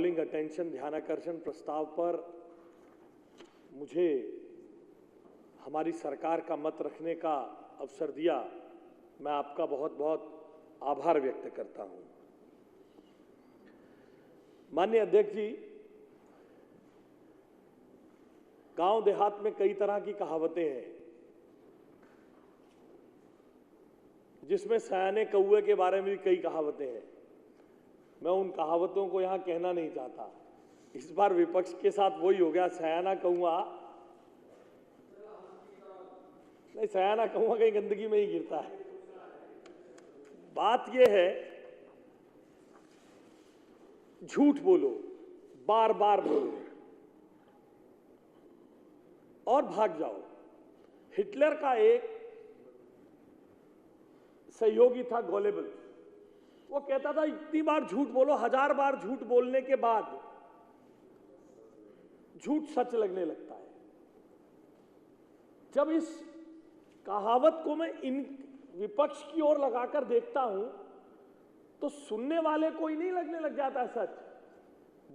Calling attention ध्यानाकर्षण प्रस्ताव पर मुझे हमारी सरकार का मत रखने का अवसर दिया, मैं आपका बहुत बहुत आभार व्यक्त करता हूं। माननीय अध्यक्ष जी, गांव देहात में कई तरह की कहावतें हैं, जिसमें सयाने कौवे के बारे में भी कई कहावतें हैं। मैं उन कहावतों को यहां कहना नहीं चाहता। इस बार विपक्ष के साथ वही हो गया, सयाना कौवा नहीं, सयाना कौवा कहीं गंदगी में ही गिरता है। बात यह है, झूठ बोलो, बार बार बोलो और भाग जाओ। हिटलर का एक सहयोगी था गोलेबल, वो कहता था इतनी बार झूठ बोलो, 1000 बार झूठ बोलने के बाद झूठ सच लगने लगता है। जब इस कहावत को मैं इन विपक्ष की ओर लगाकर देखता हूं तो सुनने वाले को ही नहीं लगने लग जाता है सच,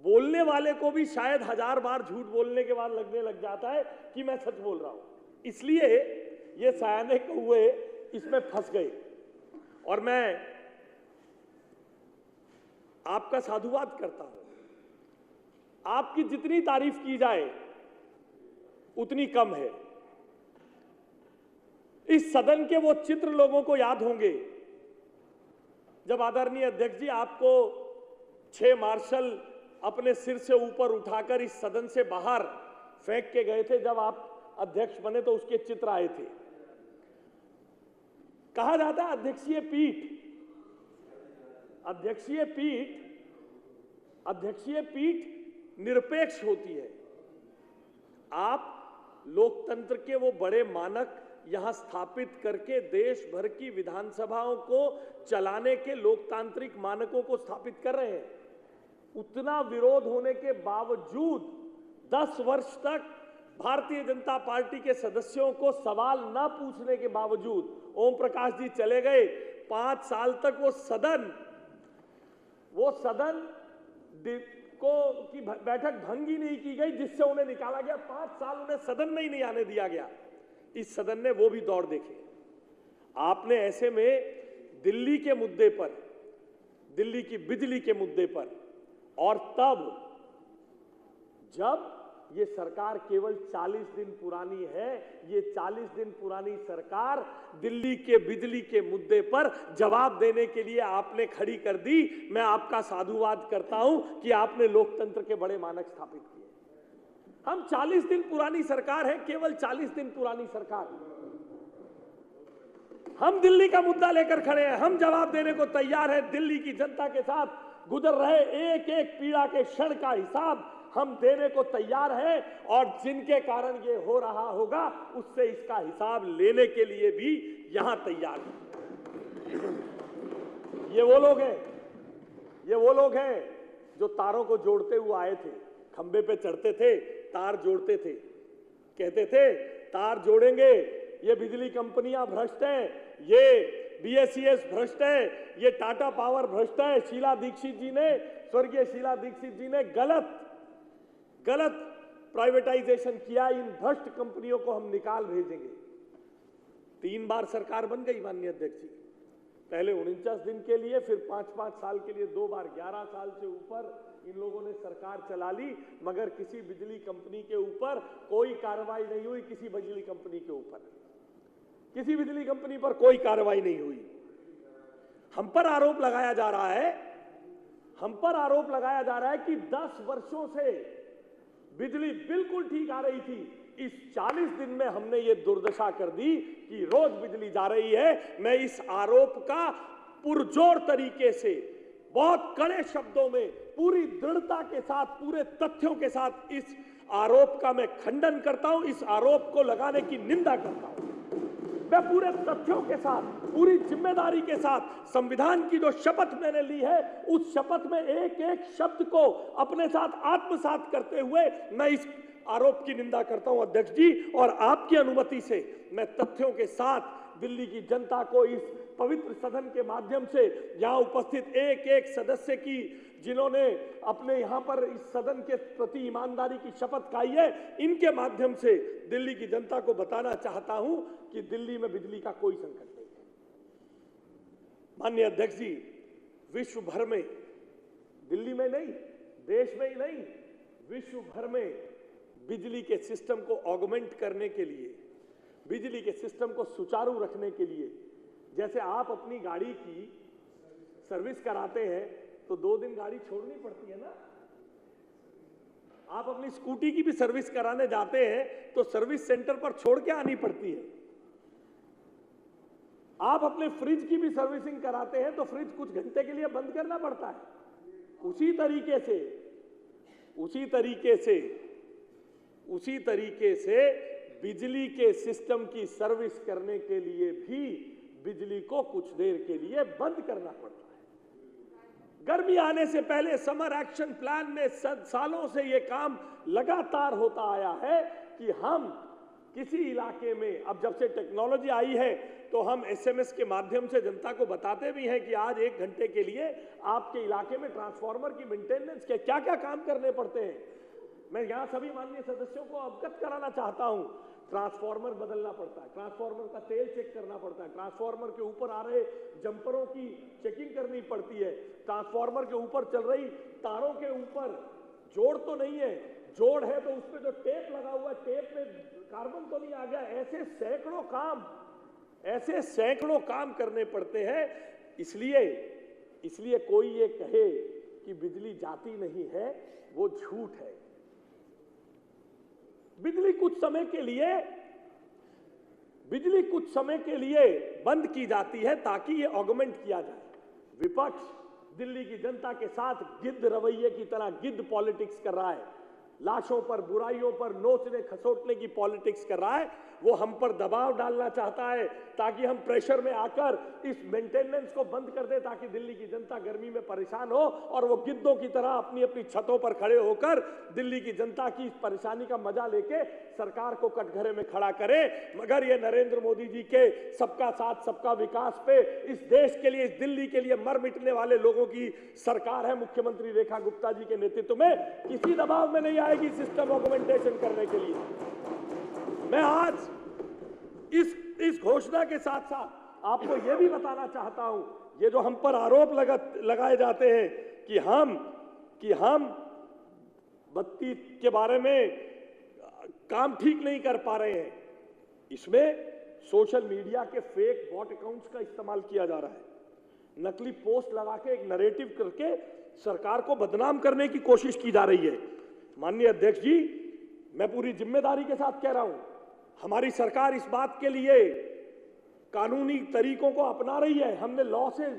बोलने वाले को भी शायद 1000 बार झूठ बोलने के बाद लगने लग जाता है कि मैं सच बोल रहा हूं। इसलिए ये सयाने कौवे इसमें फंस गए। और मैं आपका साधुवाद करता हूं। आपकी जितनी तारीफ की जाए उतनी कम है। इस सदन के वो चित्र लोगों को याद होंगे जब आदरणीय अध्यक्ष जी आपको 6 मार्शल अपने सिर से ऊपर उठाकर इस सदन से बाहर फेंक के गए थे। जब आप अध्यक्ष बने तो उसके चित्र आए थे। कहा जाता है अध्यक्षीय पीठ निरपेक्ष होती है। आप लोकतंत्र के वो बड़े मानक यहां स्थापित करके देश भर की विधानसभाओं को चलाने के लोकतांत्रिक मानकों को स्थापित कर रहे हैं। उतना विरोध होने के बावजूद 10 वर्ष तक भारतीय जनता पार्टी के सदस्यों को सवाल न पूछने के बावजूद ओम प्रकाश जी चले गए। 5 साल तक वो सदन की बैठक भंग ही नहीं की गई, जिससे उन्हें निकाला गया। 5 साल उन्हें सदन में ही नहीं आने दिया गया। इस सदन ने वो भी दौर देखे। आपने ऐसे में दिल्ली के मुद्दे पर, दिल्ली की बिजली के मुद्दे पर, और तब जब ये सरकार केवल 40 दिन पुरानी है, ये 40 दिन पुरानी सरकार दिल्ली के बिजली के मुद्दे पर जवाब देने के लिए आपने खड़ी कर दी। मैं आपका साधुवाद करता हूं कि आपने लोकतंत्र के बड़े मानक स्थापित किए। हम 40 दिन पुरानी सरकार है, केवल 40 दिन पुरानी सरकार। हम दिल्ली का मुद्दा लेकर खड़े हैं, हम जवाब देने को तैयार हैं। दिल्ली की जनता के साथ गुजर रहे एक एक पीड़ा के क्षण का हिसाब हम देने को तैयार हैं, और जिनके कारण ये हो रहा होगा उससे इसका हिसाब लेने के लिए भी यहां तैयार हैं। ये वो लोग हैं जो तारों को जोड़ते हुए आए थे, खंबे पे चढ़ते थे, तार जोड़ते थे, कहते थे तार जोड़ेंगे, ये बिजली कंपनियां भ्रष्ट हैं, ये बीएसईएस भ्रष्ट है, ये टाटा पावर भ्रष्ट है। स्वर्गीय शीला दीक्षित जी ने गलत प्राइवेटाइजेशन किया, इन भ्रष्ट कंपनियों को हम निकाल भेजेंगे। 3 बार सरकार बन गई माननीय अध्यक्ष जी। पहले 49 दिन के लिए, फिर 5-5 साल के लिए 2 बार 11 साल से ऊपर इन लोगों ने सरकार चला ली, मगर किसी बिजली कंपनी के ऊपर कोई कार्रवाई नहीं हुई। किसी बिजली कंपनी पर कोई कार्रवाई नहीं हुई। हम पर आरोप लगाया जा रहा है कि 10 वर्षों से बिजली बिल्कुल ठीक आ रही थी। इस 40 दिन में हमने ये दुर्दशा कर दी कि रोज बिजली जा रही है। मैं इस आरोप का पुरजोर तरीके से, बहुत कड़े शब्दों में, पूरी दृढ़ता के साथ, पूरे तथ्यों के साथ इस आरोप का मैं खंडन करता हूं। इस आरोप को लगाने की निंदा करता हूं। मैं पूरे तथ्यों के साथ, पूरी जिम्मेदारी के साथ, संविधान की जो शपथ मैंने ली है, उस शपथ में एक एक शब्द को अपने साथ आत्मसात करते हुए मैं इस आरोप की निंदा करता हूं अध्यक्ष जी। और आपकी अनुमति से मैं तथ्यों के साथ दिल्ली की जनता को इस पवित्र सदन के माध्यम से, यहां उपस्थित एक एक सदस्य की जिन्होंने अपने यहां पर इस सदन के प्रति ईमानदारी की शपथ खाई है, इनके माध्यम से दिल्ली की जनता को बताना चाहता हूं कि दिल्ली में बिजली का कोई संकट नहीं है। माननीय अध्यक्ष जी, विश्व भर में, दिल्ली में नहीं, देश में ही नहीं, विश्व भर में बिजली के सिस्टम को ऑगमेंट करने के लिए, बिजली के सिस्टम को सुचारू रखने के लिए, जैसे आप अपनी गाड़ी की सर्विस कराते हैं तो 2 दिन गाड़ी छोड़नी पड़ती है ना, आप अपनी स्कूटी की भी सर्विस कराने जाते हैं तो सर्विस सेंटर पर छोड़ के आनी पड़ती है। आप अपने फ्रिज की भी सर्विसिंग कराते हैं तो फ्रिज कुछ घंटे के लिए बंद करना पड़ता है। उसी तरीके से बिजली के सिस्टम की सर्विस करने के लिए भी बिजली को कुछ देर के लिए बंद करना पड़ता है। गर्मी आने से पहले समर एक्शन प्लान में सालों से यह काम लगातार होता आया है कि हम किसी इलाके में, अब जब से टेक्नोलॉजी आई है तो हम एसएमएस के माध्यम से जनता को बताते भी हैं कि आज 1 घंटे के लिए आपके इलाके में ट्रांसफार्मर की मेंटेनेंस के क्या क्या काम करने पड़ते हैं। मैं यहां सभी माननीय सदस्यों को अवगत कराना चाहता हूं। ट्रांसफार्मर बदलना पड़ता है, ट्रांसफार्मर का तेल चेक करना पड़ता है, ट्रांसफार्मर के ऊपर आ रहे जंपरों की चेकिंग करनी पड़ती है, ट्रांसफार्मर के ऊपर चल रही तारों के ऊपर जोड़ तो नहीं है, जोड़ है तो उस पर जो टेप लगा हुआ है, टेप में कार्बन तो नहीं आ गया। ऐसे सैकड़ों काम करने पड़ते हैं। इसलिए कोई ये कहे कि बिजली जाती नहीं है, वो झूठ है। बिजली कुछ समय के लिए बंद की जाती है ताकि ये ऑगमेंट किया जाए। विपक्ष दिल्ली की जनता के साथ गिद्ध रवैये की तरह गिद्ध पॉलिटिक्स कर रहा है, लाशों पर, बुराइयों पर नोचने खसोटने की पॉलिटिक्स कर रहा है। वो हम पर दबाव डालना चाहता है ताकि हम प्रेशर में आकर इस मेंटेनेंस को बंद कर दे, ताकि दिल्ली की जनता गर्मी में परेशान हो और वो गिद्धों की तरह अपनी अपनी छतों पर खड़े होकर दिल्ली की जनता की इस परेशानी का मजा लेके सरकार को कटघरे में खड़ा करे। मगर ये नरेंद्र मोदी जी के सबका साथ सबका विकास पे, इस देश के लिए, इस दिल्ली के लिए मर मिटने वाले लोगों की सरकार है मुख्यमंत्री रेखा गुप्ता जी के नेतृत्व में, किसी दबाव में नहीं आएगी सिस्टम ऑगमेंटेशन करने के लिए। मैं आज इस घोषणा के साथ साथ आपको यह भी बताना चाहता हूं, ये जो हम पर आरोप लगाए जाते हैं कि हम बत्ती के बारे में काम ठीक नहीं कर पा रहे हैं, इसमें सोशल मीडिया के फेक बॉट अकाउंट्स का इस्तेमाल किया जा रहा है। नकली पोस्ट लगा के एक नैरेटिव करके सरकार को बदनाम करने की कोशिश की जा रही है। माननीय अध्यक्ष जी, मैं पूरी जिम्मेदारी के साथ कह रहा हूं, हमारी सरकार इस बात के लिए कानूनी तरीकों को अपना रही है। हमने लॉ से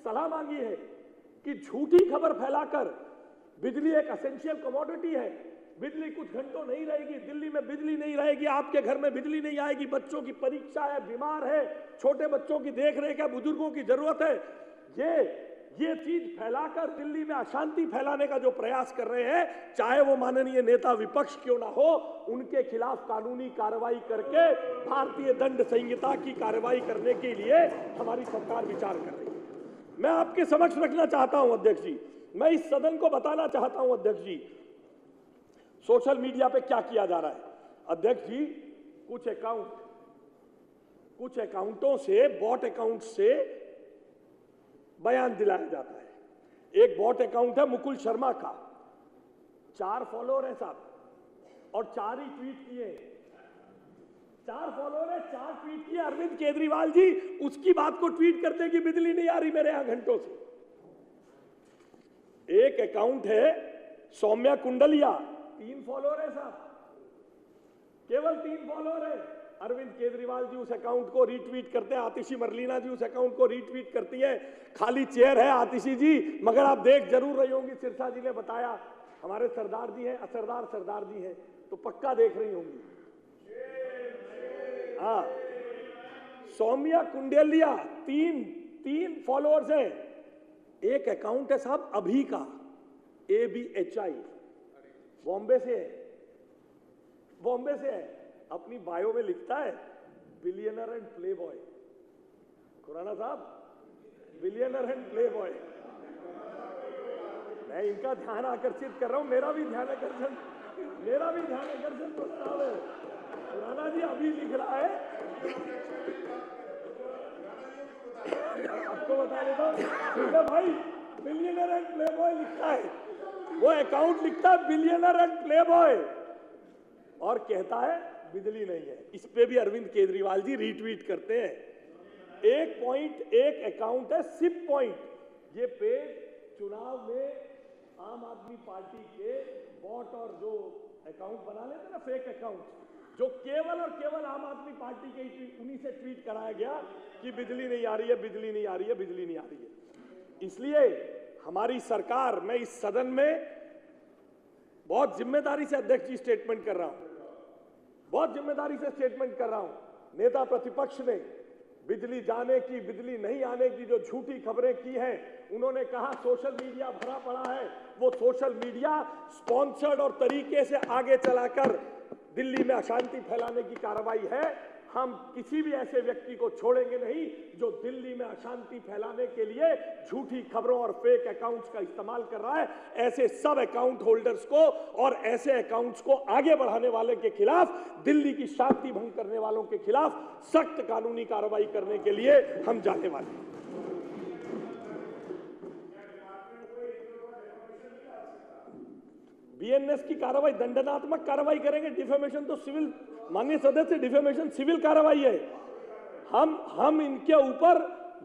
सलाह मांगी है कि झूठी खबर फैलाकर, बिजली एक एसेंशियल कमोडिटी है, बिजली कुछ घंटों नहीं रहेगी, दिल्ली में बिजली नहीं रहेगी, आपके घर में बिजली नहीं आएगी, बच्चों की परीक्षा है, बीमार है, छोटे बच्चों की देखरेख है, बुजुर्गों की जरूरत है, ये चीज फैलाकर दिल्ली में अशांति फैलाने का जो प्रयास कर रहे हैं, चाहे वो माननीय नेता विपक्ष क्यों ना हो, उनके खिलाफ कानूनी कार्रवाई करके भारतीय दंड संहिता की कार्रवाई करने के लिए हमारी सरकार विचार कर रही है। मैं आपके समक्ष रखना चाहता हूं अध्यक्ष जी, मैं इस सदन को बताना चाहता हूं अध्यक्ष जी, सोशल मीडिया पे क्या किया जा रहा है। अध्यक्ष जी, कुछ अकाउंटों से, बॉट अकाउंट से बयान दिलाया जाता है। एक बॉट अकाउंट है मुकुल शर्मा का, 4 फॉलोअर है साहब और 4 ही ट्वीट किए, 4 फॉलोअर है, 4 ट्वीट किए। अरविंद केजरीवाल जी उसकी बात को ट्वीट करते हैं कि बिजली नहीं आ रही मेरे यहां घंटों से। एक अकाउंट है सौम्या कुंडलिया, 3 फॉलोअर है साहब, केवल 3 फॉलोअर है। अरविंद केजरीवाल जी उस अकाउंट को रीट्वीट करते हैं, आतिशी मरलीना जी उस अकाउंट को रीट्वीट करती है। खाली चेयर है आतिशी जी, मगर आप देख जरूर रही होंगी, सिरसा जी ने बताया, हमारे सरदार जी हैं, असरदार सरदार जी हैं, तो पक्का देख रही होंगी। हाँ, सौम्या कुंडलिया, 3 फॉलोअर्स हैं। एक अकाउंट है साहब अभी का, ABHI, बॉम्बे से है, अपनी बायो में लिखता है billionaire and playboy. Khurana साहब, बिलियनर एंड प्ले बॉय। मैं इनका ध्यान आकर्षित कर रहा हूं, मेरा भी ध्यान आकर्षण तो खराब है। राणा जी अभी लिख रहा है, आपको बता देता हूं भाई, बिलियनर एंड प्लेबॉय लिखता है, वो अकाउंट लिखता है बिलियनर एंड प्लेबॉय, और कहता है बिजली नहीं है। इस पे भी अरविंद केजरीवाल जी रीट्वीट करते हैं। 1.1 अकाउंट है, सिप पॉइंट, ये पेज चुनाव में आम आदमी पार्टी के बॉट और जो अकाउंट बना लेते ना, फेक अकाउंट, जो केवल और केवल आम आदमी पार्टी के उन्हीं से ट्वीट कराया गया कि बिजली नहीं आ रही है, बिजली नहीं आ रही है, बिजली नहीं आ रही है। इसलिए हमारी सरकार, मैं इस सदन में बहुत जिम्मेदारी से अध्यक्ष जी स्टेटमेंट कर रहा हूं, बहुत जिम्मेदारी से स्टेटमेंट कर रहा हूं। नेता प्रतिपक्ष ने बिजली जाने की, बिजली नहीं आने की जो झूठी खबरें की हैं, उन्होंने कहा सोशल मीडिया भरा पड़ा है, वो सोशल मीडिया स्पॉन्सर्ड और तरीके से आगे चलाकर दिल्ली में अशांति फैलाने की कार्रवाई है। हम किसी भी ऐसे व्यक्ति को छोड़ेंगे नहीं जो दिल्ली में अशांति फैलाने के लिए झूठी खबरों और फेक अकाउंट्स का इस्तेमाल कर रहा है। ऐसे सब अकाउंट होल्डर्स को और ऐसे अकाउंट्स को आगे बढ़ाने वाले के खिलाफ, दिल्ली की शांति भंग करने वालों के खिलाफ सख्त कानूनी कार्रवाई करने के लिए हम जाने वाले हैं। बीएनएस की कार्रवाई दंडनात्मक कार्रवाई करेंगे, डिफेमेशन तो सिविल, माननीय सदस्य, डिफेमेशन सिविल कार्रवाई है। हम इनके ऊपर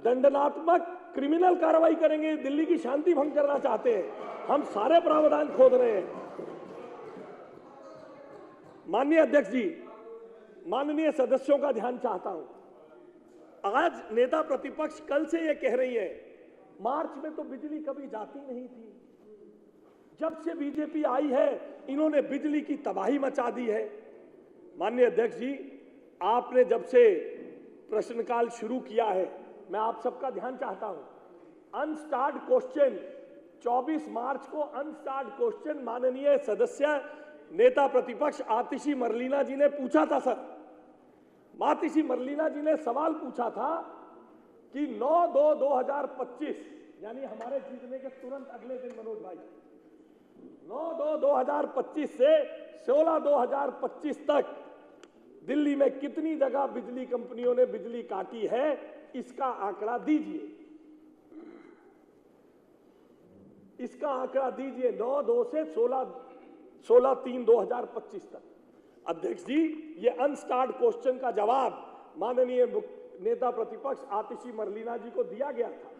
दंडनात्मक क्रिमिनल कार्रवाई करेंगे। दिल्ली की शांति भंग करना चाहते हैं, हम सारे प्रावधान खोद रहे हैं। माननीय अध्यक्ष जी, माननीय सदस्यों का ध्यान चाहता हूं। आज नेता प्रतिपक्ष कल से ये कह रही है, मार्च में तो बिजली कभी जाती नहीं थी, जब से बीजेपी आई है इन्होंने बिजली की तबाही मचा दी है। माननीय अध्यक्ष जी, आपने जब से प्रश्नकाल शुरू किया है, मैं आप सबका ध्यान चाहता हूं। अनस्टार्ड क्वेश्चन 24 मार्च को अनस्टार्ड क्वेश्चन माननीय सदस्य नेता प्रतिपक्ष आतिशी मरलीना जी ने पूछा था। सर, आतिशी मरलीना जी ने सवाल पूछा था कि 9/2/2025 यानी हमारे जीतने के तुरंत अगले दिन, मनोज भाई, 9/2/2025 से 16/2/2025 तक दिल्ली में कितनी जगह बिजली कंपनियों ने बिजली काटी है, इसका आंकड़ा दीजिए, इसका आंकड़ा दीजिए 9/2 से 16/3/2025 तक। अध्यक्ष जी, ये अनस्टार्ड क्वेश्चन का जवाब माननीय नेता प्रतिपक्ष आतिशी मरलीना जी को दिया गया था।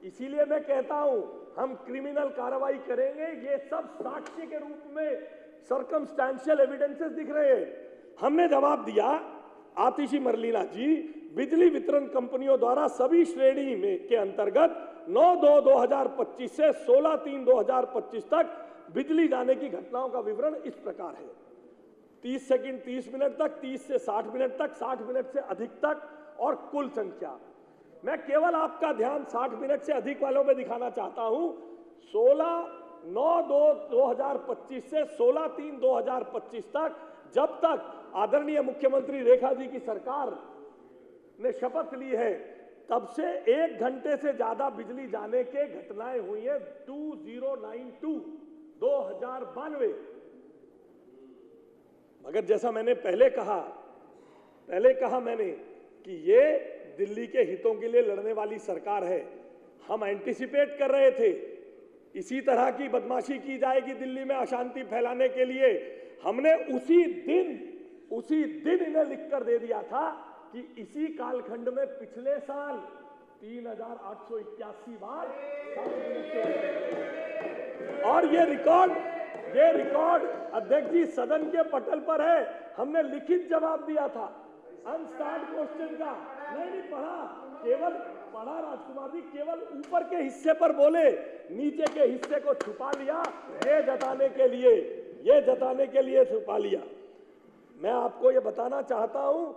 इसीलिए मैं कहता हूं, हम क्रिमिनल कार्रवाई करेंगे। ये सब साक्ष्य के रूप में सर्कमस्टेंशियल एविडेंसेस दिख रहे हैं। हमने जवाब दिया, आतिशी मरलीना जी, बिजली वितरण कंपनियों द्वारा सभी श्रेणी में के अंतर्गत 9/2/2025 से 16/3/2025 तक बिजली जाने की घटनाओं का विवरण इस प्रकार है। 30 सेकंड 30 मिनट तक, 30 से 60 मिनट तक, 60 मिनट से अधिक तक, और कुल संख्या। मैं केवल आपका ध्यान 60 मिनट से अधिक वालों में दिखाना चाहता हूं। 9/2/2025 से 16/3/2025 तक, जब तक आदरणीय मुख्यमंत्री रेखा जी की सरकार ने शपथ ली है, तब से 1 घंटे से ज्यादा बिजली जाने के घटनाएं हुई है। 2092 मगर जैसा मैंने पहले कहा मैंने कि ये दिल्ली के हितों के लिए लड़ने वाली सरकार है। हम एंटिसिपेट कर रहे थे इसी तरह की बदमाशी की जाएगी दिल्ली में अशांति फैलाने के लिए। हमने उसी दिन इन्हें लिखकर दे दिया था कि इसी कालखंड में पिछले साल 3881 बार, और ये रिकॉर्ड अध्यक्ष जी सदन के पटल पर है। हमने लिखित जवाब दिया था अनस्टार्ड क्वेश्चन का। नहीं पढ़ा राजकुमार जी, केवल ऊपर के हिस्से पर बोले, नीचे के हिस्से को छुपा लिया, ये जताने के लिए छुपा लिया। मैं आपको ये बताना चाहता हूं,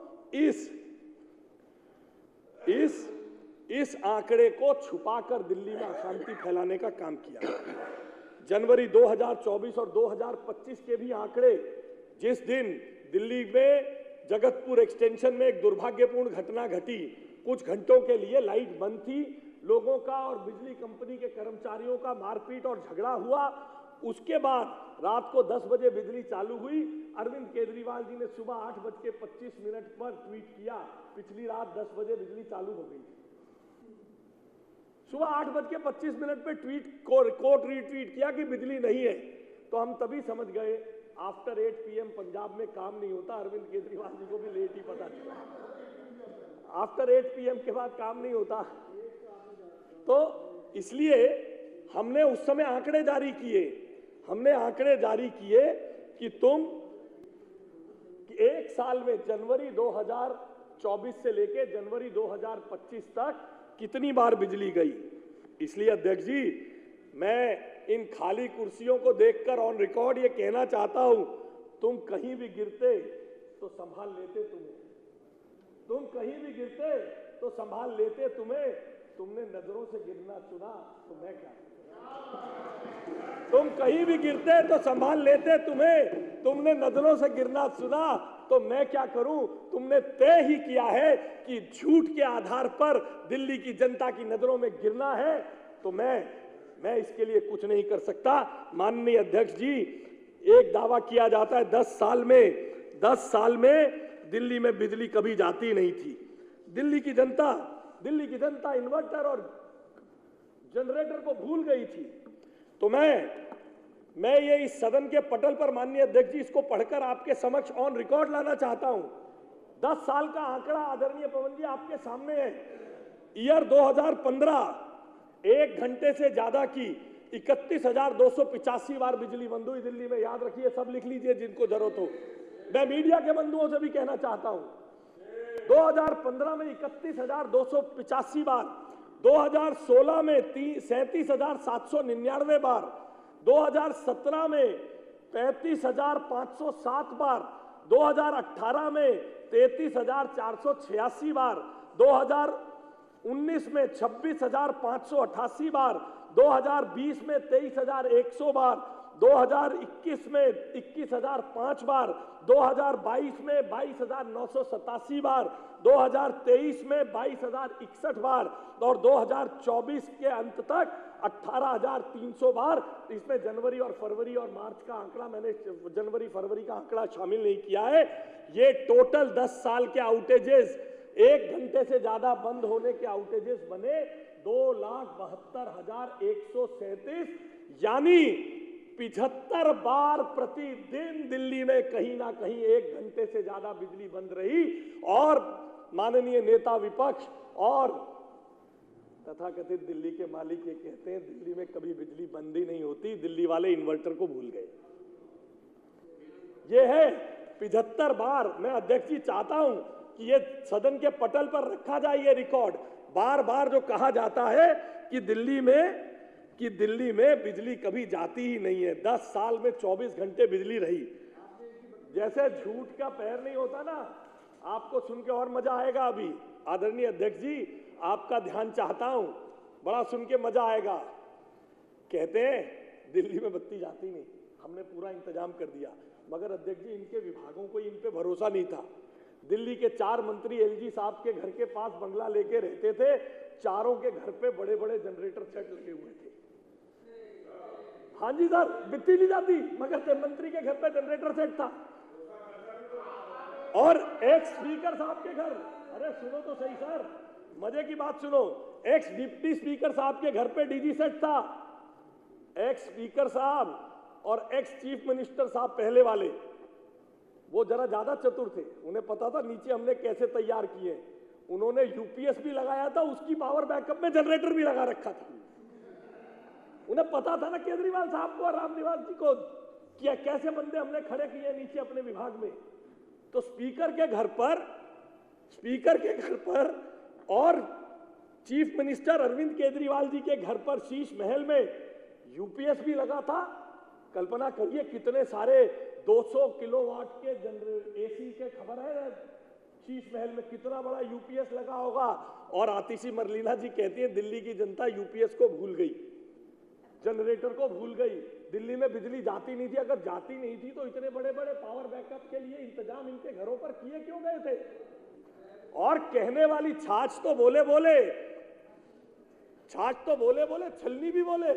इस आंकड़े को छुपाकर दिल्ली में अशांति फैलाने का काम किया। जनवरी 2024 और 2025 के भी आंकड़े, जिस दिन दिल्ली में जगतपुर एक्सटेंशन में एक दुर्भाग्यपूर्ण घटना घटी, कुछ घंटों के लिए लाइट बंद थी, लोगों का और बिजली कंपनी के कर्मचारियों का मारपीट और झगड़ा हुआ। उसके बाद रात को 10 बजे बिजली चालू हुई। अरविंद केजरीवाल जी ने सुबह 8:25 पर ट्वीट किया, पिछली रात 10 बजे बिजली चालू हो गई। सुबह 8:25 पे ट्वीट कोर्ट रीट्वीट किया कि बिजली नहीं है। तो हम तभी समझ गए आफ्टर 8 PM पंजाब में काम नहीं होता। अरविंद केजरीवाल जी को भी लेट ही पता चला, आफ्टर 8 PM के बाद काम नहीं होता। तो इसलिए हमने उस समय आंकड़े जारी किए कि तुम एक साल में जनवरी 2024 से लेके जनवरी 2025 तक कितनी बार बिजली गई। इसलिए अध्यक्ष जी, मैं इन खाली कुर्सियों को देखकर ऑन रिकॉर्ड ये कहना चाहता हूं, तुम कहीं भी गिरते तो संभाल लेते तुम्हें, तुमने नजरों से गिरना चुना तो मैं क्या करूं। तुम कहीं भी गिरते तो संभाल लेते तुम्हें, तुमने नजरों से गिरना चुना तो मैं क्या करूं। तुमने तय ही किया है कि झूठ के आधार पर दिल्ली की जनता की नजरों में गिरना है, तो मैं इसके लिए कुछ नहीं कर सकता। माननीय अध्यक्ष जी, एक दावा किया जाता है 10 साल में दिल्ली में बिजली कभी जाती नहीं थी। दिल्ली की जनता इन्वर्टर और जनरेटर को भूल गई थी। तो मैं ये इस सदन के पटल पर माननीय अध्यक्ष जी इसको पढ़कर आपके समक्ष ऑन रिकॉर्ड लाना चाहता हूं। 10 साल का आंकड़ा आदरणीय पवन जी आपके सामने है। ईयर 2015 1 घंटे से ज्यादा की 31,285 बार बिजली बंद हुई दिल्ली में। याद रखिए, सब लिख लीजिए जिनको जरूरत हो। मैं मीडिया के बंधुओं से भी कहना चाहता हूं, 2015 में 31,285 बार, 2016 में 37,799 बार, 2017 में 35,507 बार, 2018 में 33,486 बार, 2019 में 26,588 बार, 2020 में 23,100 बार, 2021 में 21,005 बार, 2022 में 22,987 बार, 2023 में 22,061 बार और 2024 के अंत तक 18,300 बार। इसमें जनवरी और फरवरी और मार्च का आंकड़ा, मैंने जनवरी फरवरी का आंकड़ा शामिल नहीं किया है। ये टोटल 10 साल के आउटेजेस, 1 घंटे से ज्यादा बंद होने के आउटेजेस बने 2,72,137, यानी 75 बार प्रतिदिन दिल्ली में कहीं ना कहीं 1 घंटे से ज्यादा बिजली बंद रही। और माननीय नेता विपक्ष और तथाकथित दिल्ली के मालिक ये कहते हैं दिल्ली में कभी बिजली बंद ही नहीं होती, दिल्ली वाले इन्वर्टर को भूल गए। ये है 75 बार। मैं अध्यक्ष जी चाहता हूं कि ये सदन के पटल पर रखा जाए ये रिकॉर्ड। बार बार जो कहा जाता है कि दिल्ली में बिजली कभी जाती ही नहीं है। 10 साल में 24 घंटे बिजली रही। जैसे झूठ का पैर नहीं होता ना, आपको सुन के और मजा आएगा। अभी आदरणीय अध्यक्ष जी, आपका ध्यान चाहता हूं, बड़ा सुन के मजा आएगा। कहते हैं दिल्ली में बत्ती जाती नहीं, हमने पूरा इंतजाम कर दिया। मगर अध्यक्ष जी, इनके विभागों को इन पे भरोसा नहीं था। दिल्ली के 4 मंत्री एलजी साहब के घर के पास बंगला लेके रहते थे। चारों के घर पे बड़े बड़े जनरेटर सेट लगे हुए थे। हाँ जी सर, बिजली नहीं जाती, मगर मंत्री के घर पे जनरेटर सेट था। और एक्स स्पीकर साहब के घर, अरे सुनो तो सही सर, मजे की बात सुनो, एक्स डिप्टी स्पीकर साहब के घर पे डीजी सेट था। एक्स स्पीकर साहब और एक्स चीफ मिनिस्टर साहब पहले वाले, वो जरा ज्यादा चतुर थे, उन्हें पता था नीचे हमने कैसे तैयार किए। उन्होंने यूपीएस भी लगाया था, उसकी पावर बैकअप में जनरेटर भी लगा रखा था। उन्हें पता था ना केजरीवाल साहब को और रामनिवास जी को कि कैसे बंदे हमने खड़े किए नीचे अपने विभाग में। तो स्पीकर के घर पर और चीफ मिनिस्टर अरविंद केजरीवाल जी के घर पर शीश महल में यूपीएस भी लगा था। कल्पना करिए कितने सारे 200 किलोवाट के एसी के खबर है शीश महल में, कितना बड़ा यूपीएस लगा होगा। और आतिशी मरलीना जी कहती है दिल्ली की जनता यूपीएस को भूल गई, जनरेटर को भूल गई। दिल्ली में बिजली जाती नहीं थी। अगर जाती नहीं थी तो इतने बड़े बड़े पावर बैकअप के लिए इंतजाम इनके घरों पर किए क्यों गए थे। और कहने वाली छाछ तो बोले छाछ तो बोले बोले, छलनी भी बोले।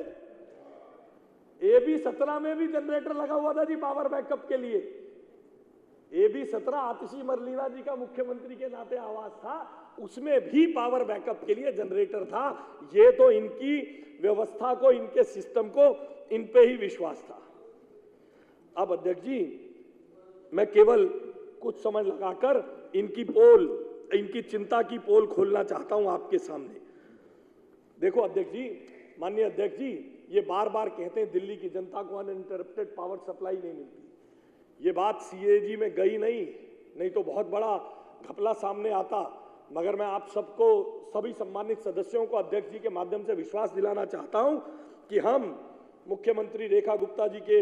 AB-17 में भी जनरेटर लगा हुआ था जी पावर बैकअप के लिए। AB-17 आतिशी मरलीना जी का मुख्यमंत्री के नाते आवाज था, उसमें भी पावर बैकअप के लिए जनरेटर था। ये तो इनकी व्यवस्था को, इनके सिस्टम को, इन पे ही विश्वास था। अब अध्यक्ष जी, मैं केवल कुछ समय लगाकर इनकी चिंता की पोल खोलना चाहता हूं आपके सामने। देखो अध्यक्ष जी, माननीय अध्यक्ष जी, ये बार बार कहते हैं दिल्ली की जनता को अनइंटरप्टेड पावर सप्लाई नहीं मिलती। ये बात CAG में गई नहीं तो बहुत बड़ा घपला सामने आता। मगर मैं आप सबको, सभी सम्मानित सदस्यों को अध्यक्ष जी के माध्यम से विश्वास दिलाना चाहता हूं कि हम मुख्यमंत्री रेखा गुप्ता जी के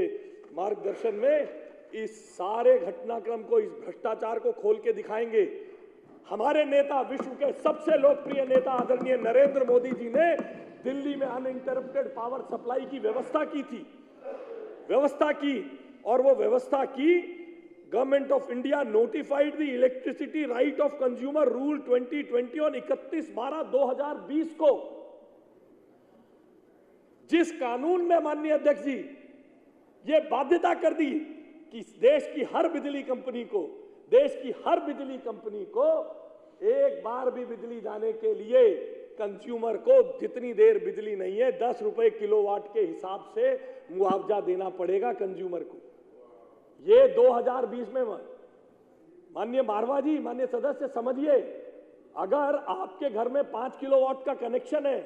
मार्गदर्शन में इस सारे घटनाक्रम को, इस भ्रष्टाचार को खोल के दिखाएंगे। हमारे नेता, विश्व के सबसे लोकप्रिय नेता आदरणीय नरेंद्र मोदी जी ने दिल्ली में अनइंटरप्टेड पावर सप्लाई की व्यवस्था की और वो व्यवस्था की। Government of India notified the electricity right of consumer rule 2020 on 31/12/2020 को, जिस कानून में माननीय अध्यक्ष जी ये बाध्यता कर दी कि देश की हर बिजली कंपनी को एक बार भी बिजली जाने के लिए कंज्यूमर को जितनी देर बिजली नहीं है 10 रुपए किलोवाट के हिसाब से मुआवजा देना पड़ेगा कंज्यूमर को। ये 2020 में। माननीय मारवा जी, माननीय सदस्य समझिए, अगर आपके घर में 5 किलोवाट का कनेक्शन है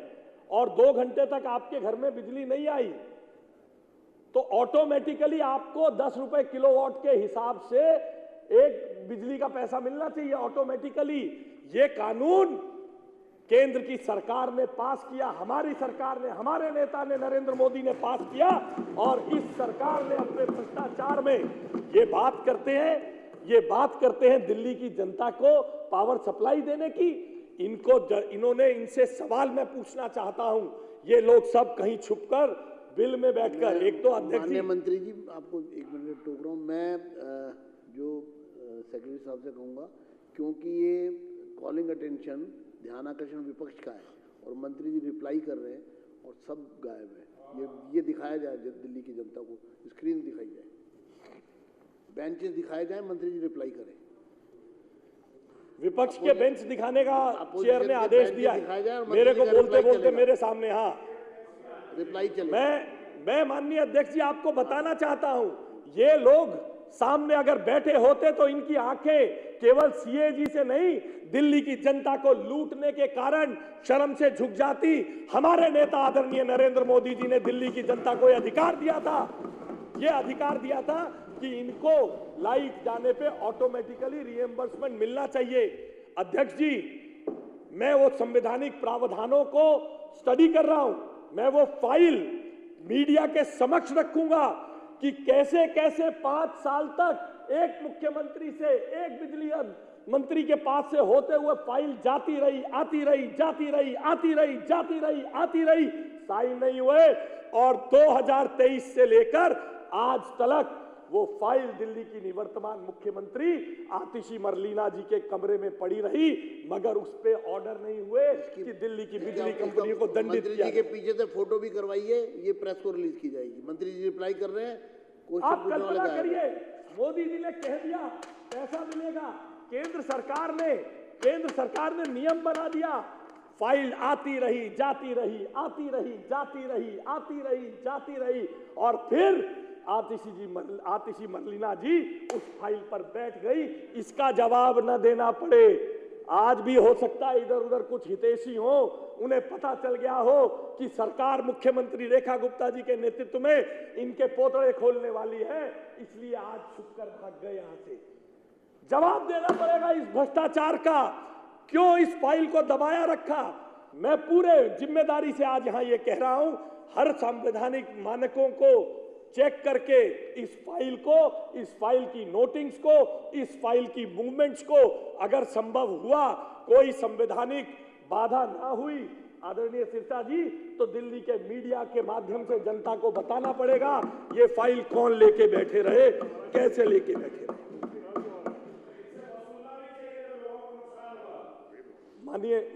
और 2 घंटे तक आपके घर में बिजली नहीं आई तो ऑटोमेटिकली आपको 10 रुपए किलोवाट के हिसाब से एक बिजली का पैसा मिलना चाहिए ऑटोमेटिकली। ये कानून केंद्र की सरकार ने पास किया, हमारी सरकार ने, हमारे नेता ने, नरेंद्र मोदी ने पास किया। और इस सरकार ने अपने भ्रष्टाचार में ये बात करते हैं दिल्ली की जनता को पावर सप्लाई देने की। इन्होंने, इनसे सवाल मैं पूछना चाहता हूं, ये लोग सब कहीं छुपकर बिल में बैठकर, एक तो अध्यक्ष जी, मंत्री जी आपको 1 मिनट टोक रहा हूं मैं, जो सेक्रेटरी साहब से कहूंगा, क्योंकि ये कॉलिंग अटेंशन, ध्यान आकर्षण विपक्ष का है और मंत्री जी रिप्लाई कर रहे हैं और सब गायब है। ये दिखाया जाए दिल्ली की जनता को, स्क्रीन दिखाई जाए, बेंचेस दिखाए जाए, मंत्री जी रिप्लाई करें। विपक्ष के बेंच दिखाने का चेयर ने आदेश दिया है, मेरे को बोलते बोलते मेरे सामने। हाँ, रिप्लाई चले। मैं माननीय अध्यक्ष जी आपको बताना चाहता हूं, ये लोग सामने अगर बैठे होते तो इनकी आंखें केवल CAG से नहीं, दिल्ली की जनता को लूटने के कारण शर्म से झुक जाती। हमारे नेता आदरणीय नरेंद्र मोदी जी ने दिल्ली की जनता को यह अधिकार दिया था कि इनको लाइट जाने पे ऑटोमेटिकली रिएम्बर्समेंट मिलना चाहिए। अध्यक्ष जी, मैं वो संवैधानिक प्रावधानों को स्टडी कर रहा हूं, मैं वो फाइल मीडिया के समक्ष रखूंगा कि कैसे कैसे 5 साल तक एक मुख्यमंत्री से, एक बिजली मंत्री के पास से होते हुए फाइल जाती रही, आती रही, साइन नहीं हुए। और 2023 से लेकर आज तक वो फाइल दिल्ली की निवर्तमान मुख्यमंत्री आतिशी मरलीना जी के कमरे में पड़ी रही, मगर उस पे ऑर्डर नहीं हुए कि दिल्ली की बिजली कंपनी को दंडित किया। मंत्री जी के पीछे से फोटो भी करवाइए, ये प्रेस को रिलीज की जाएगी। मंत्री जी रिप्लाई कर रहे हैं, आप कल्पना करिए, मोदी जी ने कह दिया पैसा मिलेगा, केंद्र सरकार ने नियम बना दिया, फाइल आती रही, जाती रही और फिर आतिशी मरलीना जी उस फाइल पर बैठ गई। इसका जवाब न देना पड़े। आज भी हो सकता है इधर उधर कुछ हितैषी हो, उन्हें पता चल गया हो कि सरकार मुख्यमंत्री रेखा गुप्ता जी के नेतृत्व में इनके पोतड़े खोलने वाली है, इसलिए आज छुपकर भाग गए यहां से। जवाब देना पड़ेगा इस भ्रष्टाचार का, क्यों इस फाइल को दबाया रखा। मैं पूरे जिम्मेदारी से आज यहां ये कह रहा हूं, हर संवैधानिक मानकों को चेक करके इस फाइल की नोटिंग्स को, इस फाइल की मूवमेंट्स को अगर संभव हुआ, कोई संवैधानिक बाधा ना हुई आदरणीय सिरसा जी, तो दिल्ली के मीडिया के माध्यम से जनता को बताना पड़ेगा ये फाइल कौन लेके बैठे रहे, कैसे लेके बैठे रहे।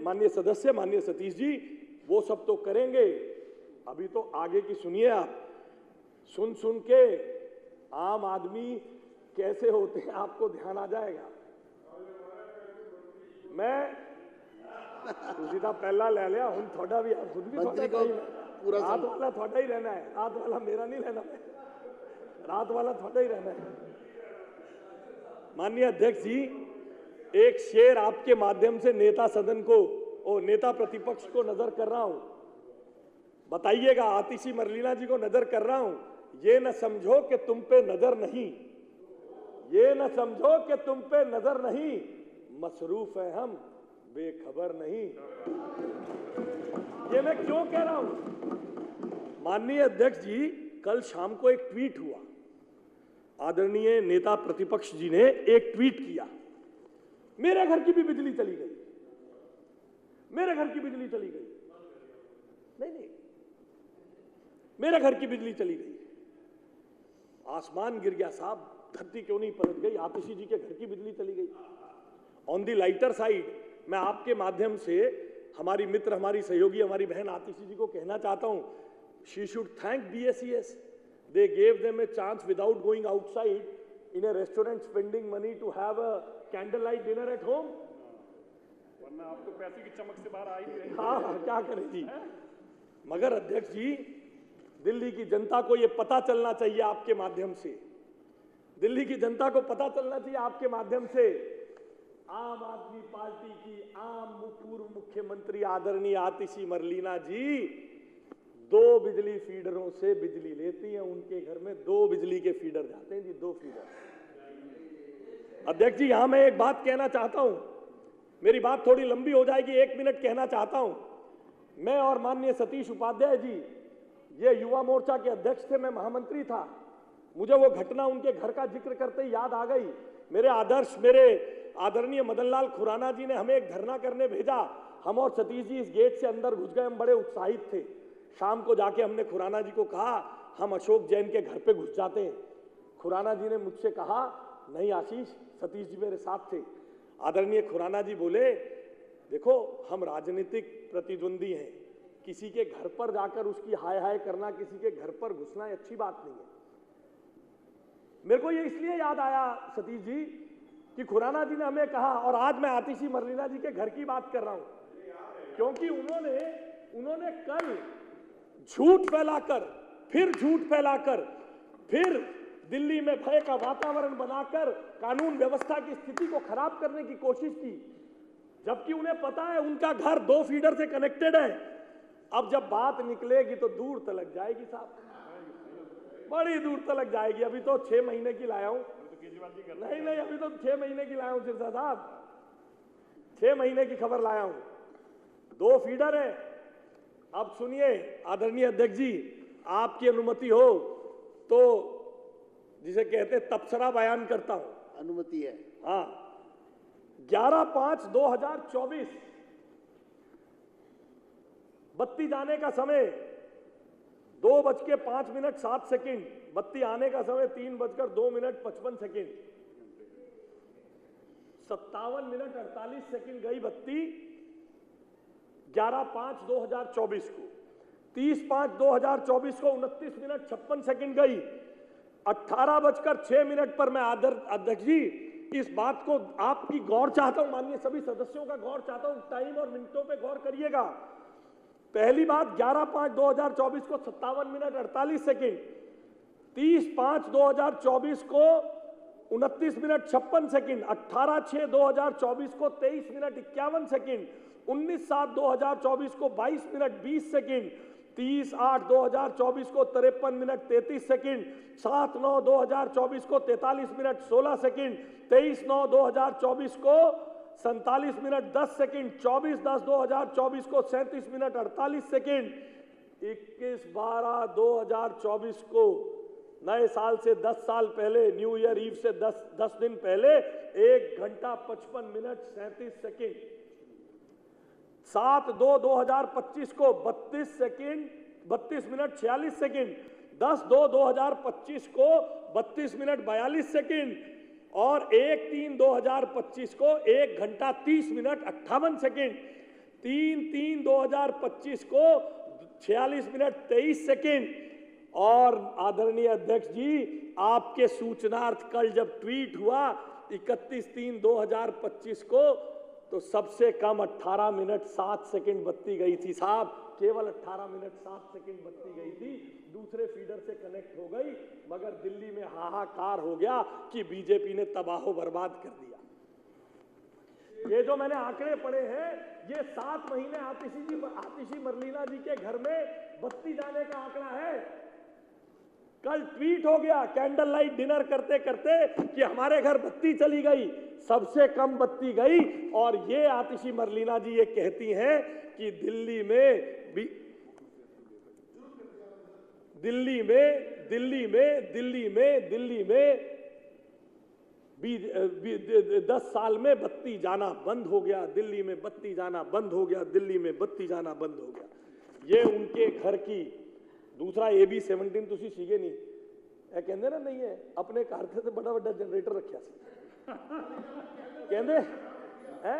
माननीय सदस्य, माननीय सतीश जी, वो सब तो करेंगे। अभी तो आगे की सुनिए आप। सुन सुन के आम आदमी कैसे होते हैं आपको ध्यान आ जाएगा। मैं सीधा पहला ले लिया हूं थोड़ा भी, आप खुद भी मंत्री को पूरा रात वाला थोड़ा ही रहना है, रात वाला मेरा नहीं रहना है, रात वाला थोड़ा ही रहना है। माननीय अध्यक्ष जी, एक शेर आपके माध्यम से नेता सदन को और नेता प्रतिपक्ष को नजर कर रहा हूं, बताइएगा। आतिशी मरलीना जी को नजर कर रहा हूं। ये न समझो कि तुम पे नजर नहीं, ये न समझो कि तुम पे नजर नहीं, मसरूफ है हम बेखबर नहीं। ये मैं क्यों कह रहा हूं? माननीय अध्यक्ष जी, कल शाम को एक ट्वीट हुआ, आदरणीय नेता प्रतिपक्ष जी ने एक ट्वीट किया, मेरे घर की भी बिजली चली गई, मेरे घर की बिजली चली गई। नहीं, मेरे घर की बिजली चली गई। आसमान गिर गया साहब, धरती क्यों नहीं पलट गई? आतिशी जी के घर की बिजली चली गई। ऑन दी लाइटर साइड, मैं आपके माध्यम से हमारी मित्र, हमारी सहयोगी, हमारी बहन आतिशी जी को कहना चाहता हूं, she should thank BSES. They gave them a chance without going outside in a restaurant, spending money to have a candlelight dinner at home. वरना आप तो पैसे की चमक से बाहर आ ही रहे हैं। हाँ, क्या करें जी। मगर अध्यक्ष जी, दिल्ली की जनता को ये पता चलना चाहिए आपके माध्यम से, दिल्ली की जनता को पता चलना चाहिए आपके माध्यम से, आम आदमी पार्टी की पूर्व मुख्यमंत्री आदरणीय आतिशी मरलीना जी 2 बिजली फीडरों से बिजली लेती हैं। उनके घर में 2 बिजली के फीडर जाते हैं जी, 2 फीडर। अध्यक्ष जी, यहां मैं एक बात कहना चाहता हूं, मेरी बात थोड़ी लंबी हो जाएगी, 1 मिनट कहना चाहता हूं। मैं और माननीय सतीश उपाध्याय जी, ये युवा मोर्चा के अध्यक्ष थे, मैं महामंत्री था। मुझे वो घटना उनके घर का जिक्र करते ही याद आ गई। मेरे आदरणीय मदन लाल खुराना जी ने हमें एक धरना करने भेजा। हम और सतीश जी इस गेट से अंदर घुस गए, हम बड़े उत्साहित थे। शाम को जाके हमने खुराना जी को कहा हम अशोक जैन के घर पे घुस जाते हैं। खुराना जी ने मुझसे कहा नहीं आशीष, सतीश जी मेरे साथ थे। आदरणीय खुराना जी बोले, देखो हम राजनीतिक प्रतिद्वंदी हैं, किसी के घर पर जाकर उसकी हाय हाय करना, किसी के घर पर घुसना अच्छी बात नहीं है। मेरे को ये इसलिए याद आया सतीश जी कि खुराना जी ने हमें कहा, और आज मैं आतिशी मरलीना जी के घर की बात कर रहा हूं, क्योंकि उन्होंने कल झूठ फैलाकर, फिर दिल्ली में भय का वातावरण बनाकर कानून व्यवस्था की स्थिति को खराब करने की कोशिश की, जबकि उन्हें पता है उनका घर 2 फीडर से कनेक्टेड है। अब जब बात निकलेगी तो दूर तलक जाएगी साहब, बड़ी दूर तलक जाएगी। अभी तो 6 महीने की लाया हूं, नहीं, अभी तो 6 महीने की लाया हूं सिरसा साहब, 6 महीने की खबर लाया हूं। 2 फीडर है। अब सुनिए आदरणीय अध्यक्ष जी, आपकी अनुमति हो तो जिसे कहते हैं तबसरा बयान करता हूं। अनुमति है? हाँ। 11/5/2024 बत्ती जाने का समय 2:05:07, बत्ती आने का समय 3:02:55, 57:48 गई बत्ती 11/5/2024 को। 30/5/2024 को 29:56 गई। 18:06 पर मैं अध्यक्ष जी इस बात को आपकी गौर चाहता हूं, माननीय सभी सदस्यों का गौर चाहता हूं, टाइम और मिनटों पे गौर करिएगा। पहली बात 11/5/2024 को 57:48, 30/5/2024 को 29:56, 18/6/2024 को 23:51, 19/7/2024 को 22:20, 30/8/2024 को 53:33, 7/9/2024 को 43:16, 23/9/2024 को 47:10, 24/10/2024 को 37:48, 21/12/2024 को नए साल से 10 साल पहले, न्यू ईयर ईव से 10 दिन पहले 1 घंटा 55 मिनट 37 सेकेंड। 7/2/2025 को 32 मिनट 46 सेकेंड, 10/2/2025 को 32 मिनट 42 सेकेंड और 1/3/2025 को 1 घंटा 30 मिनट 58 सेकेंड। 3/3/2025 को 46 मिनट 23 सेकेंड। और आदरणीय अध्यक्ष जी, आपके सूचनार्थ कल जब ट्वीट हुआ 31/3/2025 को, तो सबसे कम 18 मिनट 7 सेकेंड बत्ती गई थी साहब, केवल 18 मिनट 7 सेकेंड बत्ती गई थी, दूसरे फीडर से कनेक्ट हो गई, मगर दिल्ली में हाहाकार हो गया कि बीजेपी ने तबाह बर्बाद कर दिया। ये जो मैंने आंकड़े पढ़े हैं, ये 7 महीने आतिशी मरलीना जी के घर में बत्ती जाने का आंकड़ा है। कल ट्वीट हो गया कैंडल लाइट डिनर करते करते कि हमारे घर बत्ती चली गई, सबसे कम बत्ती गई। और ये आतिशी मरलीना जी ये कहती हैं कि दिल्ली में 10 साल में बत्ती जाना बंद हो गया, दिल्ली में बत्ती जाना बंद हो गया, दिल्ली में बत्ती जाना बंद हो गया। ये उनके घर की। दूसरा AB 17 तुसी सीगे नहीं ए कहंदे ना, नहीं है अपने घर से बड़ा बड़ा जनरेटर रखा कहंदे है,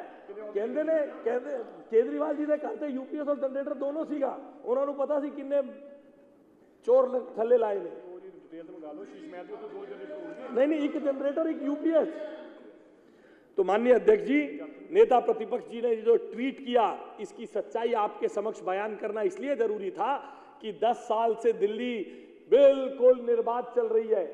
कहंदे ने कहंदे केजरीवाल जी ने घर से UPS और जनरेटर दोनों सीगा, उन्होंने पता सी किन्ने चोर थले लाए ने। नहीं, एक जनरेटर एक UPS। तो माननीय अध्यक्ष जी, नेता प्रतिपक्ष जी ने जो ट्वीट किया, इसकी सच्चाई आपके समक्ष बयान करना इसलिए जरूरी था कि 10 साल से दिल्ली बिल्कुल निर्बाध चल रही है।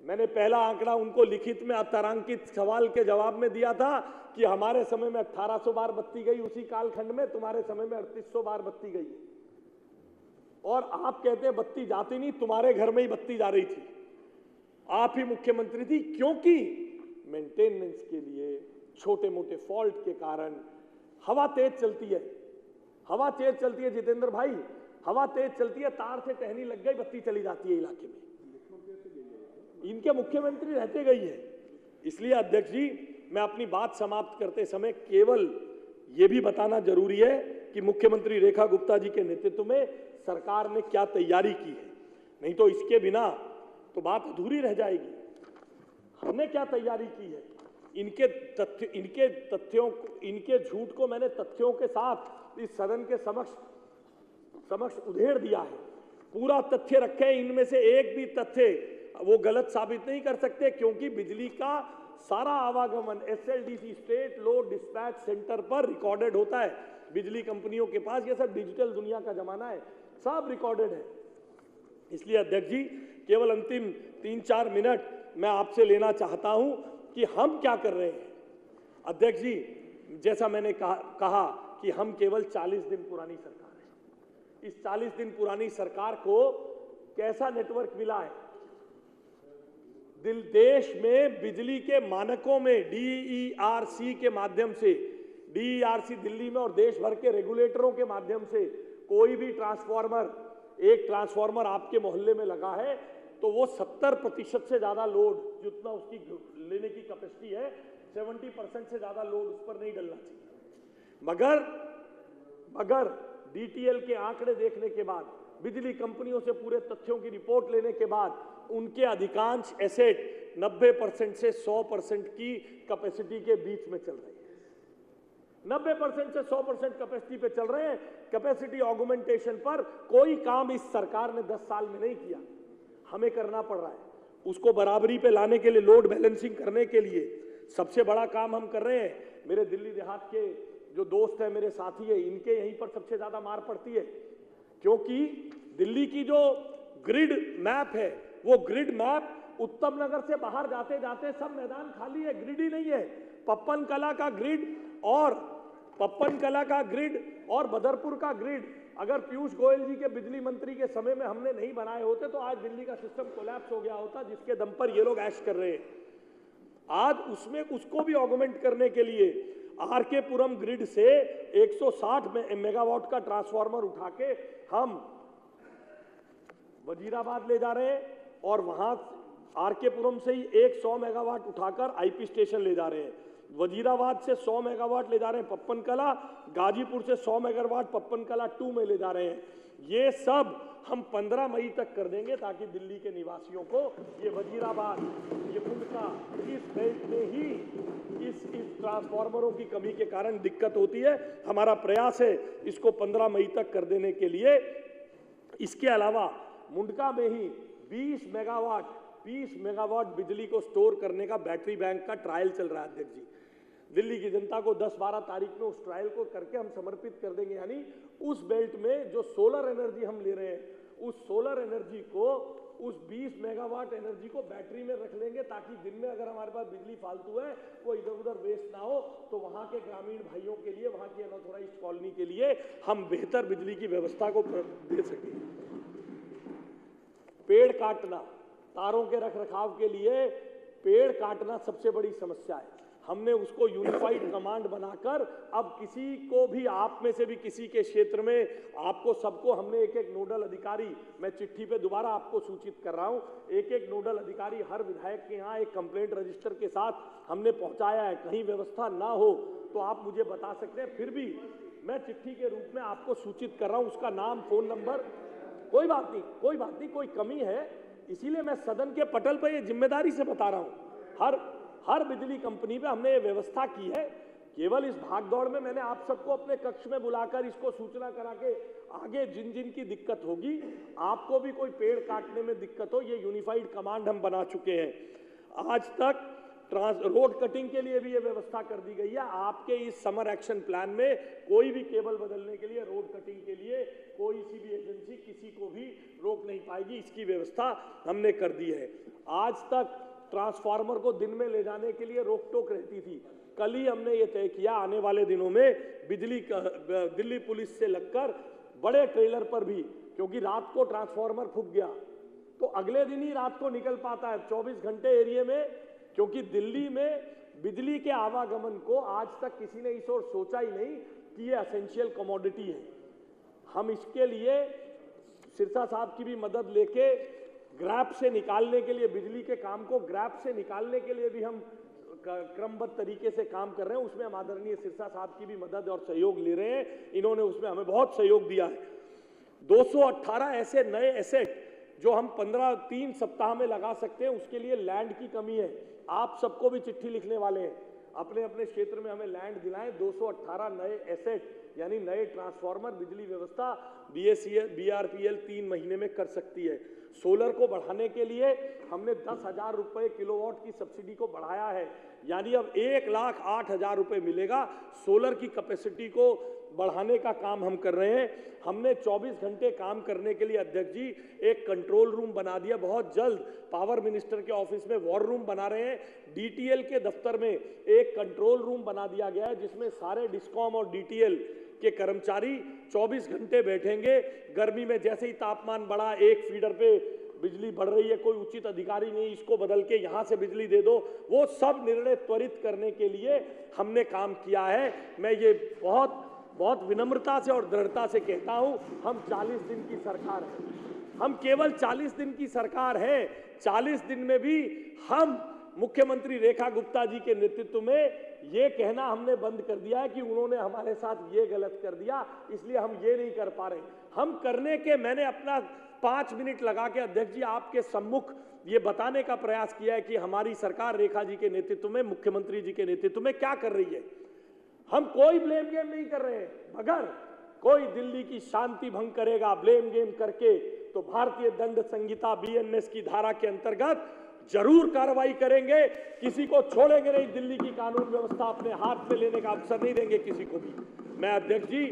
मैंने पहला आंकड़ा उनको लिखित में अतारांकित सवाल के जवाब में दिया था कि हमारे समय में 1800 बार बत्ती गई, उसी कालखंड में तुम्हारे समय में 3800 बार बत्ती गई। और आप कहते हैं बत्ती जाती नहीं, तुम्हारे घर में ही बत्ती जा रही थी, आप ही मुख्यमंत्री थी, क्योंकि मेंटेनेंस के लिए छोटे मोटे फॉल्ट के कारण हवा तेज चलती है। हवा तेज चलती है जितेंद्र भाई, हवा तेज चलती है, तार से टहनी लग गई, बत्ती चली जाती है इलाके में। इनके मुख्यमंत्री रहते गई है। इसलिए अध्यक्ष जी, मैं अपनी बात समाप्त करते समय केवल यह भी बताना जरूरी है कि मुख्यमंत्री रेखा गुप्ता जी के नेतृत्व में सरकार ने क्या तैयारी की है, नहीं तो इसके बिना तो बात अधूरी रह जाएगी। हमने क्या तैयारी की है, इनके झूठ को मैंने तथ्यों के साथ इस सदन के समक्ष उधेड़ दिया है। पूरा तथ्य रखे, इनमें से एक भी तथ्य वो गलत साबित नहीं कर सकते, क्योंकि बिजली का सारा आवागमन SLDC state load dispatch centre पर रिकॉर्डेड होता है। बिजली कंपनियों के पास ये सब डिजिटल दुनिया का जमाना है, सब रिकॉर्डेड है। इसलिए अध्यक्ष जी, केवल अंतिम 3-4 मिनट मैं आपसे लेना चाहता हूं कि हम क्या कर रहे हैं। अध्यक्ष जी, जैसा मैंने कहा कि हम केवल 40 दिन पुरानी सरकार है। इस 40 दिन पुरानी सरकार को कैसा नेटवर्क मिला है। देश में बिजली के मानकों में DERC के माध्यम से, DERC दिल्ली में और देश भर के रेगुलेटरों के माध्यम से कोई भी एक ट्रांसफार्मर आपके मोहल्ले में लगा है तो वो 70% से ज्यादा लोड, जितना उसकी लेने की कैपेसिटी है, 70% से ज्यादा लोड उस पर नहीं डलना चाहिए। मगर DTL के आंकड़े देखने के बाद, बिजली कंपनियों से पूरे तथ्यों की रिपोर्ट लेने के बाद, उनके अधिकांश एसेट 90% से 100% की कैपेसिटी के बीच में चल रहे हैं। 90% से 100% कैपेसिटी पे चल रहे हैं। कैपेसिटी ऑगमेंटेशन पर कोई काम इस सरकार ने 10 साल में नहीं किया, हमें करना पड़ रहा है। उसको बराबरी पे लाने के लिए, लोड बैलेंसिंग करने के लिए सबसे बड़ा काम हम कर रहे हैं। मेरे दिल्ली देहात के जो दोस्त हैं, मेरे साथी हैं, इनके यहीं पर सबसे ज्यादा मार पड़ती है, क्योंकि दिल्ली की जो ग्रिड मैप है, वो ग्रिड मैप उत्तम नगर से बाहर जाते जाते सब मैदान खाली है, ग्रिड ही नहीं है। पप्पन कला का ग्रिड और बदरपुर का ग्रिड अगर पीयूष गोयल जी के बिजली मंत्री के समय में हमने नहीं बनाए होते तो आज दिल्ली का सिस्टम कोलैप्स हो गया होता, जिसके दम पर ये लोग ऐश कर रहे हैं। आज उसको भी ऑगमेंट करने के लिए RK पुरम ग्रिड से 160 मेगावाट का ट्रांसफार्मर उठा के हम वजीराबाद ले जा रहे हैं, और वहां RK पुरम से ही 100 मेगावाट उठाकर IP स्टेशन ले जा रहे हैं। वजीराबाद से 100 मेगावाट ले जा रहे हैं पप्पन कला, गाजीपुर से 100 मेगावाट पप्पन कला 2 में ले जा रहे हैं। ये सब हम 15 मई तक कर देंगे, ताकि दिल्ली के निवासियों को ये वजीराबाद, ये मुंडका, इस बेल्ट में ही इस ट्रांसफार्मरों की कमी के कारण दिक्कत होती है। हमारा प्रयास है इसको 15 मई तक कर देने के लिए। इसके अलावा मुंडका में ही 20 मेगावाट बिजली को स्टोर करने का बैटरी बैंक का ट्रायल चल रहा है अध्यक्ष जी। दिल्ली की जनता को 10-12 तारीख में उस ट्रायल को करके हम समर्पित कर देंगे। यानी उस बेल्ट में जो सोलर एनर्जी हम ले रहे हैं, उस सोलर एनर्जी को, उस 20 मेगावाट एनर्जी को बैटरी में रख लेंगे, ताकि दिन में अगर हमारे पास बिजली फालतू है वो इधर उधर वेस्ट ना हो, तो वहां के ग्रामीण भाइयों के लिए, वहां की अनऑथोराइज्ड कॉलोनी के लिए हम बेहतर बिजली की व्यवस्था को दे सकें। पेड़ काटना, तारों के रखरखाव के लिए पेड़ काटना सबसे बड़ी समस्या है। हमने उसको यूनिफाइड कमांड बनाकर अब किसी को भी, आप में से भी किसी के क्षेत्र में, आपको सबको हमने एक एक नोडल अधिकारी, मैं चिट्ठी पे दोबारा आपको सूचित कर रहा हूं, एक एक नोडल अधिकारी हर विधायक के यहाँ एक कंप्लेंट रजिस्टर के साथ हमने पहुंचाया है। कहीं व्यवस्था ना हो तो आप मुझे बता सकते हैं, फिर भी मैं चिट्ठी के रूप में आपको सूचित कर रहा हूं, उसका नाम, फोन नंबर, कोई बात नहीं, कोई कमी है, इसीलिए मैं सदन के पटल पर ये जिम्मेदारी से बता रहा हूं। हर बिजली कंपनी पे हमने ये व्यवस्था की है। केवल इस भागदौड़ में मैंने आप सबको अपने कक्ष में बुलाकर इसको सूचना करा के, आगे जिन जिन की दिक्कत होगी, आपको भी कोई पेड़ काटने में दिक्कत हो, ये यूनिफाइड कमांड हम बना चुके हैं। आज तक रोड कटिंग के लिए भी ये व्यवस्था कर दी गई है। आपके इस समर एक्शन प्लान में कोई भी केबल बदलने के लिए, रोड कटिंग के लिए कोई सी भी एजेंसी किसी को भी रोक नहीं पाएगी, इसकी व्यवस्था हमने कर दी है। आज तक ट्रांसफार्मर को दिन में ले जाने के लिए रोक टोक रहती थी। कल ही हमने ये तय किया, आने वाले दिनों में दिल्ली पुलिस से लगकर बड़े ट्रेलर पर भी, क्योंकि रात को ट्रांसफार्मर फूक गया तो अगले दिन ही रात को निकल पाता है 24 घंटे एरिया में, क्योंकि दिल्ली में बिजली के आवागमन को आज तक किसी ने इस ओर सोचा ही नहीं कि ये एसेंशियल कमोडिटी है। हम इसके लिए सिरसा साहब की भी मदद लेके ग्रैप से निकालने के लिए, बिजली के काम को ग्रैप से निकालने के लिए भी हम क्रमबद्ध तरीके से काम कर रहे हैं। उसमें हम आदरणीय सिरसा साहब की भी मदद और सहयोग ले रहे हैं, इन्होंने उसमें हमें बहुत सहयोग दिया है। 218 ऐसे नए एसेट जो हम 3 सप्ताह में लगा सकते हैं, उसके लिए लैंड की कमी है। आप सबको भी चिट्ठी लिखने वाले हैं, अपने अपने क्षेत्र में हमें लैंड दिलाएं। 218 नए एसेट यानी नए ट्रांसफार्मर, बिजली व्यवस्था BRPL 3 महीने में कर सकती है। सोलर को बढ़ाने के लिए हमने 10,000 रुपए किलोवाट की सब्सिडी को बढ़ाया है, यानी अब 1,08,000 रुपए मिलेगा। सोलर की कैपेसिटी को बढ़ाने का काम हम कर रहे हैं। हमने 24 घंटे काम करने के लिए अध्यक्ष जी एक कंट्रोल रूम बना दिया। बहुत जल्द पावर मिनिस्टर के ऑफिस में वॉर रूम बना रहे हैं। DTL के दफ्तर में एक कंट्रोल रूम बना दिया गया है, जिसमें सारे डिस्कॉम और DTL के कर्मचारी 24 घंटे बैठेंगे। गर्मी में जैसे ही तापमान बढ़ा, एक फीडर पे बिजली बढ़ रही है, कोई उचित अधिकारी नहीं, इसको बदल के यहाँ से बिजली दे दो, वो सब निर्णय त्वरित करने के लिए हमने काम किया है। मैं ये बहुत विनम्रता से और दृढ़ता से कहता हूं, हम 40 दिन की सरकार है, हम केवल 40 दिन की सरकार है। 40 दिन में भी हम मुख्यमंत्री रेखा गुप्ता जी के नेतृत्व में ये कहना हमने बंद कर दिया है कि उन्होंने हमारे साथ ये गलत कर दिया, इसलिए हम ये नहीं कर पा रहे। हम करने के, मैंने अपना 5 मिनट लगा के अध्यक्ष जी आपके सम्मुख ये बताने का प्रयास किया है कि हमारी सरकार रेखा जी के नेतृत्व में, मुख्यमंत्री जी के नेतृत्व में क्या कर रही है। हम कोई ब्लेम गेम नहीं कर रहे हैं। अगर कोई दिल्ली की शांति भंग करेगा ब्लेम गेम करके, तो भारतीय दंड संहिता BNS की धारा के अंतर्गत जरूर कार्रवाई करेंगे। किसी को छोड़ेंगे नहीं, दिल्ली की कानून व्यवस्था अपने हाथ में लेने का अवसर नहीं देंगे किसी को भी। मैं अध्यक्ष जी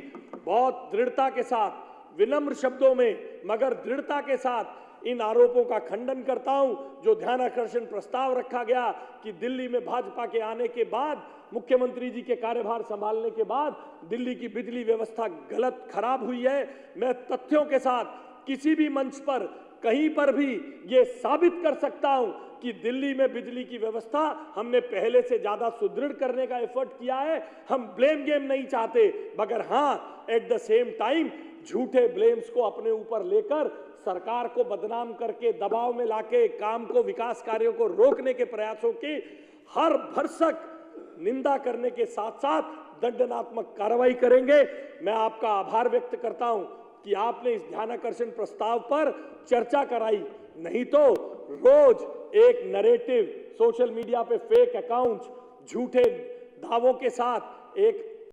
बहुत दृढ़ता के साथ, विनम्र शब्दों में मगर दृढ़ता के साथ इन आरोपों का खंडन करता हूं। जो ध्यानाकर्षण प्रस्ताव रखा गया कि दिल्ली में भाजपा के आने के बाद, मुख्यमंत्री जी के कार्यभार संभालने के बाद दिल्ली की बिजली व्यवस्था गलत खराब हुई है, मैं तथ्यों के साथ किसी भी मंच पर कहीं पर भी ये साबित कर सकता हूं कि दिल्ली में बिजली की व्यवस्था हमने पहले से ज्यादा सुदृढ़ करने का एफर्ट किया है। हम ब्लेम गेम नहीं चाहते, मगर हां, एट द सेम टाइम झूठे ब्लेम्स को अपने ऊपर लेकर सरकार को बदनाम करके, दबाव में लाके काम को, विकास कार्यों को रोकने के प्रयासों की हर भरसक निंदा करने के साथ साथ दंडात्मक कार्रवाई करेंगे। मैं आपका आभार व्यक्त करता हूं। कि आपने इस ध्यानाकर्षण प्रस्ताव पर चर्चा कराई, नहीं तो रोज एक नैरेटिव सोशल मीडिया पे फेक अकाउंट्स, झूठे दावों के साथ एक